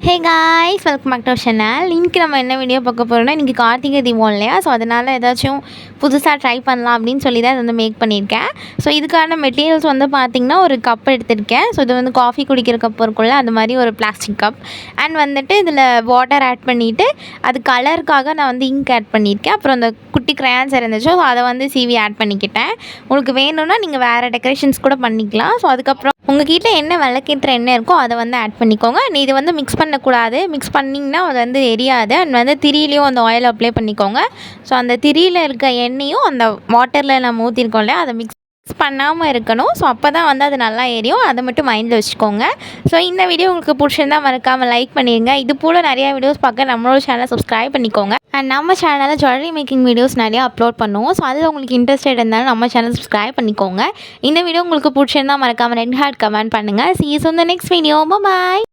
Hey guys, welcome back to our channel. இன்றைக்கி நம்ம என்ன வீடியோ பார்க்க போகிறோம்னா, இன்றைக்கி கார்த்திகை தீபம் இல்லையா? ஸோ அதனால் ஏதாச்சும் புதுசாக ட்ரை பண்ணலாம் அப்படின்னு சொல்லி தான் இது வந்து மேக் பண்ணியிருக்கேன். ஸோ இதுக்கான மெட்டீரியல்ஸ் வந்து பார்த்திங்கன்னா, ஒரு கப் எடுத்திருக்கேன். ஸோ இது வந்து காஃபி குடிக்கிற கப் இருக்குள்ள அது மாதிரி ஒரு பிளாஸ்டிக் கப். அண்ட் வந்துட்டு இதில் வாட்டர் ஆட் பண்ணிவிட்டு அது கலருக்காக நான் வந்து இங்க் ஆட் பண்ணியிருக்கேன். அப்புறம் அந்த குட்டி கிரையான்ஸ் இருந்துச்சோ ஸோ அதை வந்து சீவி ஆட் பண்ணிக்கிட்டேன். உங்களுக்கு வேணும்னா நீங்கள் வேறு டெக்கரேஷன்ஸ் கூட பண்ணிக்கலாம். ஸோ அதுக்கப்புறம் உங்கள் கிட்டே என்ன விளக்கேற்ற எண்ணெய் இருக்கோ அதை வந்து ஆட் பண்ணிக்கோங்க. இது வந்து மிக்ஸ் பண்ணக்கூடாது. மிக்ஸ் பண்ணிங்கன்னா அது வந்து எரியாது. அண்ட் வந்து திரியிலையும் அந்த ஆயில் அப்ளை பண்ணிக்கோங்க. ஸோ அந்த திரியில் இருக்க எண்ணெயும் அந்த வாட்டரில் நம்ம ஊற்றிருக்கோம் இல்லையா, அதை மிக்ஸ் பண்ணாமல் இருக்கணும். ஸோ அப்போ தான் வந்து அது நல்லா எரியும். அதை மட்டும் மைண்டில் வச்சுக்கோங்க. ஸோ இந்த வீடியோ உங்களுக்கு பிடிச்சிருந்தால் மறக்காமல் லைக் பண்ணிடுங்க. இது போல் நிறையா வீடியோஸ் பார்க்க நம்மளோட சேனலை சப்ஸ்கிரைப் பண்ணிக்கோங்க. அண்ட் நம்ம சேனலில் ஜுவல்லரி மேக்கிங் வீடியோஸ் நிறையா அப்லோட் பண்ணுவோம். ஸோ அதில் உங்களுக்கு இன்ட்ரெஸ்டட் இருந்தாலும் நம்ம சேனல் சப்ஸ்கிரைப் பண்ணிக்கோங்க. இந்த வீடியோ உங்களுக்கு பிடிச்சிருந்தால் மறக்காமல் ரெட் ஹார்ட் கமெண்ட் பண்ணுங்கள். See you soon in the next video. Bye bye.